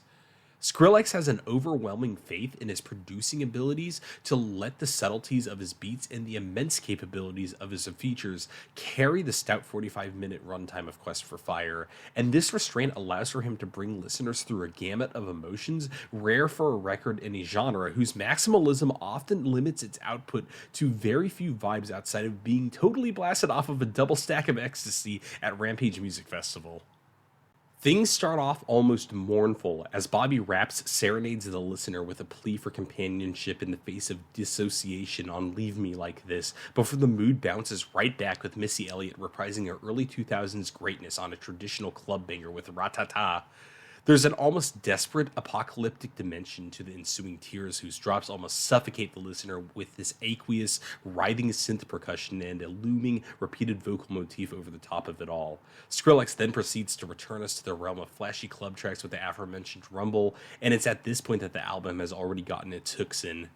Skrillex has an overwhelming faith in his producing abilities to let the subtleties of his beats and the immense capabilities of his features carry the stout 45-minute runtime of Quest for Fire, and this restraint allows for him to bring listeners through a gamut of emotions rare for a record in a genre whose maximalism often limits its output to very few vibes outside of being totally blasted off of a double stack of ecstasy at Rampage Music Festival. Things start off almost mournful as Bobby Raps serenades the listener with a plea for companionship in the face of dissociation on Leave Me Like This, before the mood bounces right back with Missy Elliott reprising her early 2000s greatness on a traditional club banger with Ratata. There's an almost desperate, apocalyptic dimension to the ensuing tears whose drops almost suffocate the listener with this aqueous, writhing synth percussion and a looming, repeated vocal motif over the top of it all. Skrillex then proceeds to return us to the realm of flashy club tracks with the aforementioned Rumble, and it's at this point that the album has already gotten its hooks in.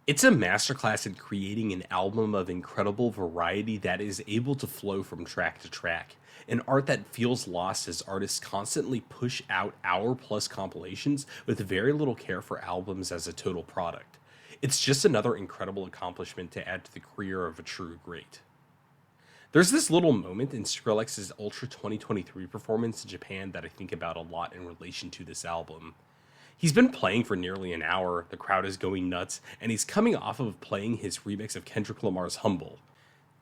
It's a masterclass in creating an album of incredible variety that is able to flow from track to track. An art that feels lost as artists constantly push out hour-plus compilations with very little care for albums as a total product. It's just another incredible accomplishment to add to the career of a true great. There's this little moment in Skrillex's Ultra 2023 performance in Japan that I think about a lot in relation to this album. He's been playing for nearly an hour, the crowd is going nuts, and he's coming off of playing his remix of Kendrick Lamar's Humble.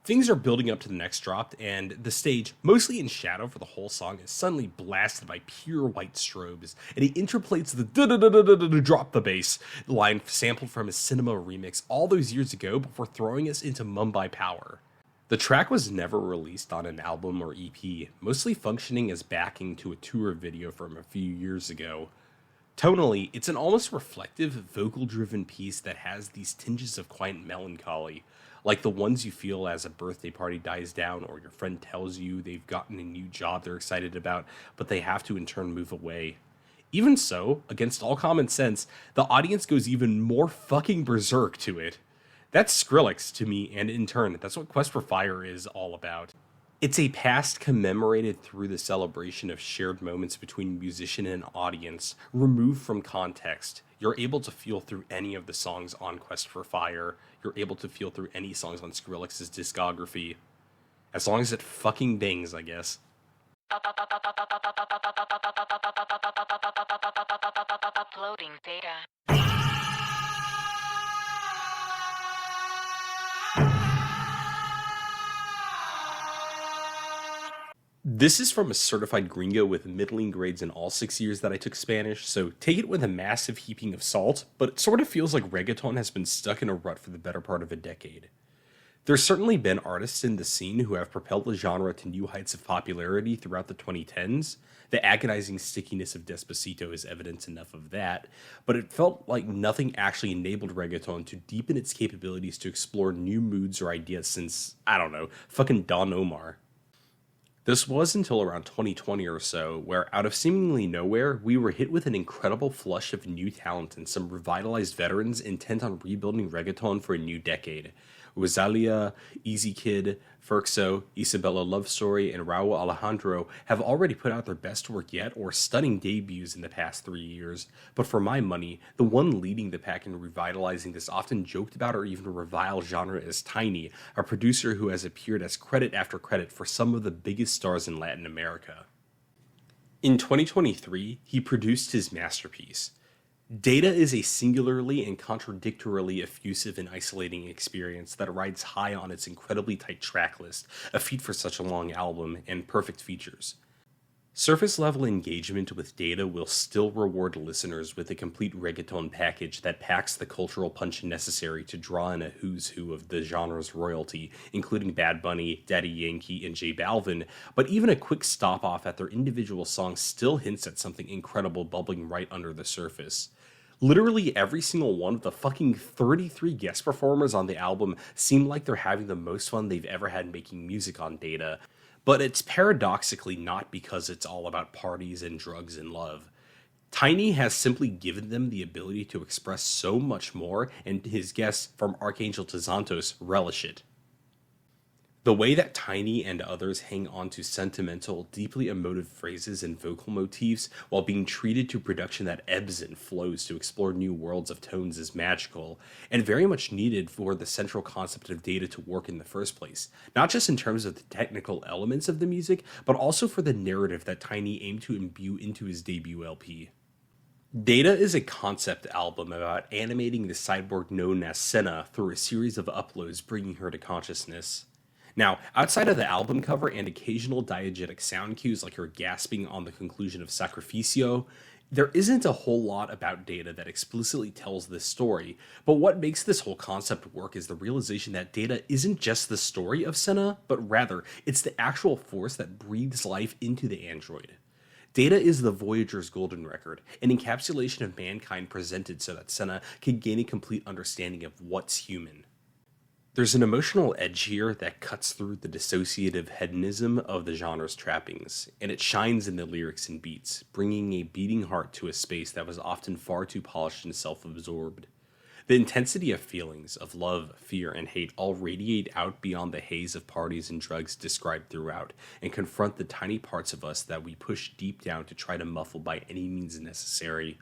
Things are building up to the next drop, and the stage, mostly in shadow for the whole song, is suddenly blasted by pure white strobes, and he interpolates the drop the bass line sampled from his Cinema remix all those years ago before throwing us into Mumbai Power. The track was never released on an album or EP, mostly functioning as backing to a tour video from a few years ago. Tonally, it's an almost reflective, vocal-driven piece that has these tinges of quiet melancholy, like the ones you feel as a birthday party dies down or your friend tells you they've gotten a new job they're excited about, but they have to in turn move away. Even so, against all common sense, the audience goes even more fucking berserk to it. That's Skrillex to me, and in turn, that's what Quest for Fire is all about. It's a past commemorated through the celebration of shared moments between musician and audience, removed from context. You're able to feel through any of the songs on Quest for Fire. You're able to feel through any songs on Skrillex's discography. As long as it fucking bangs, I guess. Uploading data. This is from a certified gringo with middling grades in all 6 years that I took Spanish, so take it with a massive heaping of salt, but it sort of feels like reggaeton has been stuck in a rut for the better part of a decade. There's certainly been artists in the scene who have propelled the genre to new heights of popularity throughout the 2010s. The agonizing stickiness of Despacito is evidence enough of that, but it felt like nothing actually enabled reggaeton to deepen its capabilities to explore new moods or ideas since, I don't know, fucking Don Omar. This was until around 2020 or so, where out of seemingly nowhere, we were hit with an incredible flush of new talent and some revitalized veterans intent on rebuilding reggaeton for a new decade. Rosalia, Easy Kid, Ferxo, Isabella Love Story, and Raul Alejandro have already put out their best work yet or stunning debuts in the past 3 years, but for my money, the one leading the pack in revitalizing this often joked about or even reviled genre is Tiny, a producer who has appeared as credit after credit for some of the biggest stars in Latin America. In 2023, he produced his masterpiece. Data is a singularly and contradictorily effusive and isolating experience that rides high on its incredibly tight track list, a feat for such a long album, and perfect features. Surface level engagement with Data will still reward listeners with a complete reggaeton package that packs the cultural punch necessary to draw in a who's who of the genre's royalty, including Bad Bunny, Daddy Yankee, and J Balvin, but even a quick stop off at their individual songs still hints at something incredible bubbling right under the surface. Literally every single one of the fucking 33 guest performers on the album seem like they're having the most fun they've ever had making music on Data, but it's paradoxically not because it's all about parties and drugs and love. Tiny has simply given them the ability to express so much more, and his guests, from Archangel to Santos, relish it. The way that Tiny and others hang on to sentimental, deeply emotive phrases and vocal motifs while being treated to production that ebbs and flows to explore new worlds of tones is magical, and very much needed for the central concept of Data to work in the first place, not just in terms of the technical elements of the music, but also for the narrative that Tiny aimed to imbue into his debut LP. Data is a concept album about animating the cyborg known as Senna through a series of uploads bringing her to consciousness. Now, outside of the album cover and occasional diegetic sound cues like her gasping on the conclusion of Sacrificio, there isn't a whole lot about Data that explicitly tells this story, but what makes this whole concept work is the realization that Data isn't just the story of Senna, but rather, it's the actual force that breathes life into the android. Data is the Voyager's golden record, an encapsulation of mankind presented so that Senna can gain a complete understanding of what's human. There's an emotional edge here that cuts through the dissociative hedonism of the genre's trappings, and it shines in the lyrics and beats, bringing a beating heart to a space that was often far too polished and self-absorbed. The intensity of feelings, of love, fear, and hate all radiate out beyond the haze of parties and drugs described throughout, and confront the tiny parts of us that we push deep down to try to muffle by any means necessary.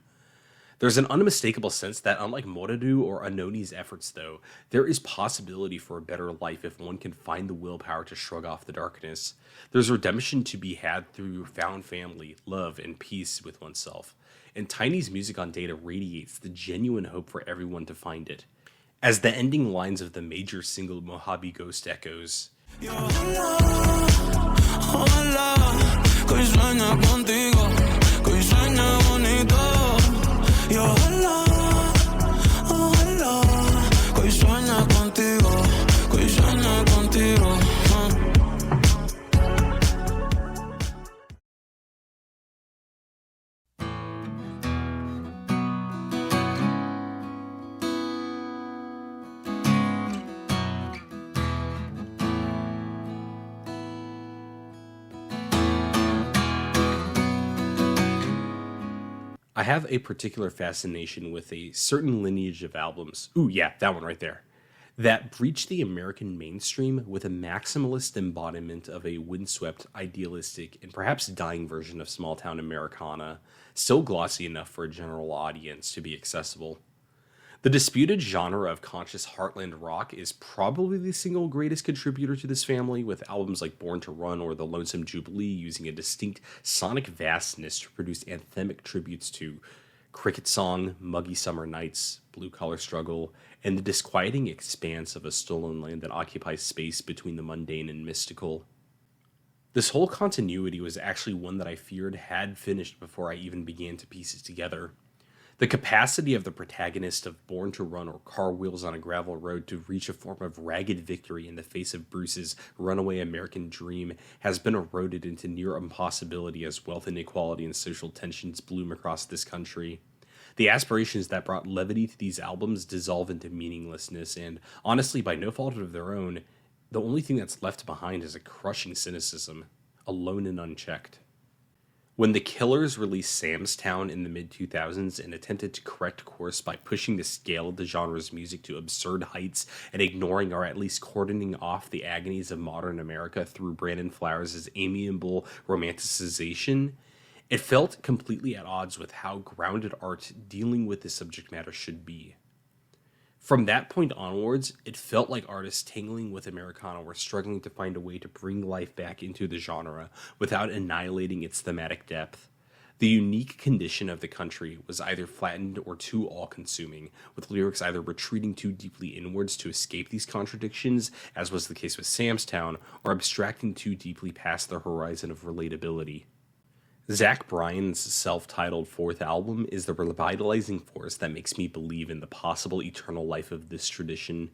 There's an unmistakable sense that, unlike Moradu or Anoni's efforts, though, there is possibility for a better life if one can find the willpower to shrug off the darkness. There's redemption to be had through found family, love, and peace with oneself. And Tiny's music on Data radiates the genuine hope for everyone to find it. As the ending lines of the major single Mojave Ghost echoes, I have a particular fascination with a certain lineage of albums. Ooh, yeah, that one right there. That breach the American mainstream with a maximalist embodiment of a windswept, idealistic, and perhaps dying version of small town Americana, still glossy enough for a general audience to be accessible. The disputed genre of conscious heartland rock is probably the single greatest contributor to this family, with albums like Born to Run or The Lonesome Jubilee using a distinct sonic vastness to produce anthemic tributes to Cricket Song, Muggy Summer Nights, Blue Collar Struggle, and the disquieting expanse of a stolen land that occupies space between the mundane and mystical. This whole continuity was actually one that I feared had finished before I even began to piece it together. The capacity of the protagonist of Born to Run or Car Wheels on a Gravel Road to reach a form of ragged victory in the face of Bruce's runaway American dream has been eroded into near impossibility as wealth inequality and social tensions bloom across this country. The aspirations that brought levity to these albums dissolve into meaninglessness, and honestly, by no fault of their own, the only thing that's left behind is a crushing cynicism, alone and unchecked. When the Killers released Sam's Town in the mid-2000s and attempted to correct course by pushing the scale of the genre's music to absurd heights and ignoring or at least cordoning off the agonies of modern America through Brandon Flowers' amiable romanticization, it felt completely at odds with how grounded art dealing with this subject matter should be. From that point onwards, it felt like artists tangling with Americana were struggling to find a way to bring life back into the genre without annihilating its thematic depth. The unique condition of the country was either flattened or too all-consuming, with lyrics either retreating too deeply inwards to escape these contradictions, as was the case with Sam's Town, or abstracting too deeply past the horizon of relatability. Zach Bryan's self-titled fourth album is the revitalizing force that makes me believe in the possible eternal life of this tradition.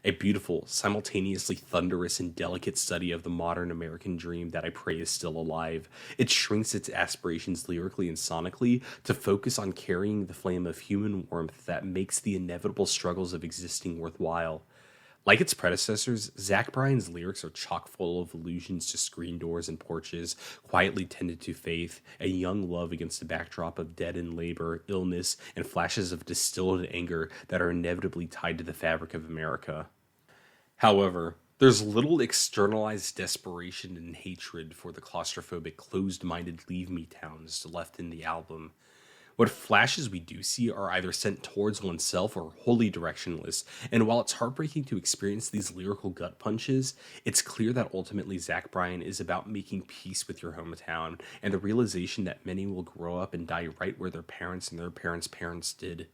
A beautiful, simultaneously thunderous and delicate study of the modern American dream that I pray is still alive. It shrinks its aspirations lyrically and sonically to focus on carrying the flame of human warmth that makes the inevitable struggles of existing worthwhile. Like its predecessors, Zach Bryan's lyrics are chock full of allusions to screen doors and porches, quietly tended to faith, and young love against a backdrop of dead-end labor, illness, and flashes of distilled anger that are inevitably tied to the fabric of America. However, there's little externalized desperation and hatred for the claustrophobic, closed-minded leave-me towns left in the album. What flashes we do see are either sent towards oneself or wholly directionless, and while it's heartbreaking to experience these lyrical gut punches, it's clear that ultimately Zach Bryan is about making peace with your hometown, and the realization that many will grow up and die right where their parents and their parents' parents did.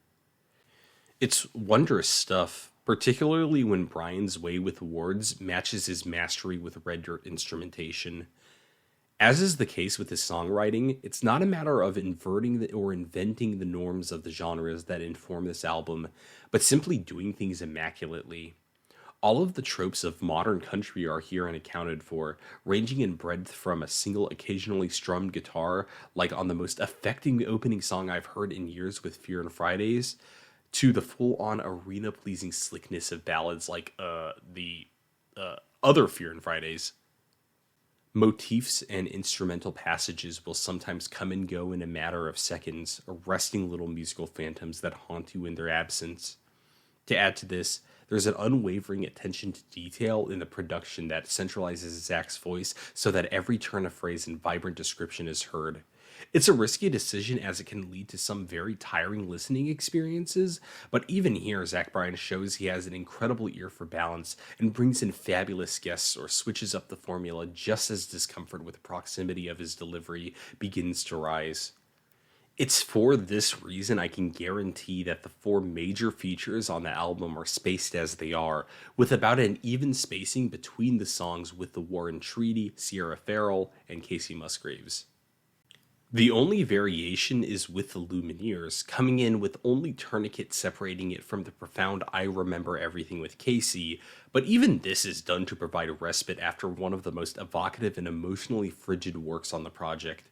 It's wondrous stuff, particularly when Bryan's way with words matches his mastery with red dirt instrumentation. As is the case with his songwriting, it's not a matter of inverting or inventing the norms of the genres that inform this album, but simply doing things immaculately. All of the tropes of modern country are here and accounted for, ranging in breadth from a single occasionally strummed guitar, like on the most affecting opening song I've heard in years with Fear and Fridays, to the full-on arena-pleasing slickness of ballads like the other Fear and Fridays. Motifs and instrumental passages will sometimes come and go in a matter of seconds, arresting little musical phantoms that haunt you in their absence. To add to this, there's an unwavering attention to detail in the production that centralizes Zach's voice so that every turn of phrase and vibrant description is heard. It's a risky decision as it can lead to some very tiring listening experiences, but even here, Zach Bryan shows he has an incredible ear for balance and brings in fabulous guests or switches up the formula just as discomfort with the proximity of his delivery begins to rise. It's for this reason I can guarantee that the four major features on the album are spaced as they are, with about an even spacing between the songs with the Warren Treaty, Sierra Farrell, and Casey Musgraves. The only variation is with the Lumineers, coming in with only Tourniquet separating it from the profound I Remember Everything with Casey, but even this is done to provide a respite after one of the most evocative and emotionally frigid works on the project.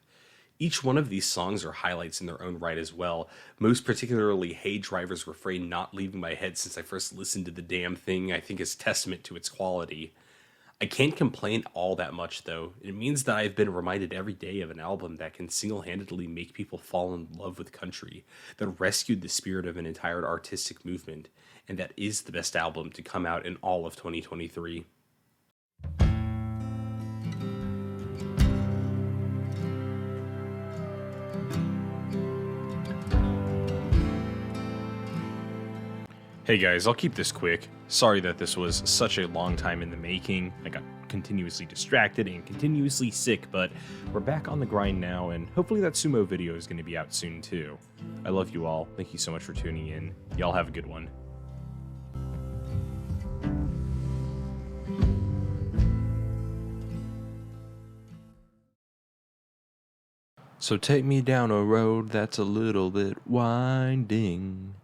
Each one of these songs are highlights in their own right as well, most particularly Hey Driver's refrain not leaving my head since I first listened to the damn thing I think is testament to its quality. I can't complain all that much, though. It means that I've been reminded every day of an album that can single-handedly make people fall in love with country, that rescued the spirit of an entire artistic movement, and that is the best album to come out in all of 2023. Hey guys, I'll keep this quick. Sorry that this was such a long time in the making. I got continuously distracted and continuously sick, but we're back on the grind now, and hopefully that sumo video is going to be out soon too. I love you all. Thank you so much for tuning in. Y'all have a good one. So take me down a road that's a little bit winding,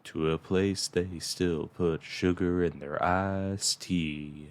to a place they still put sugar in their iced tea.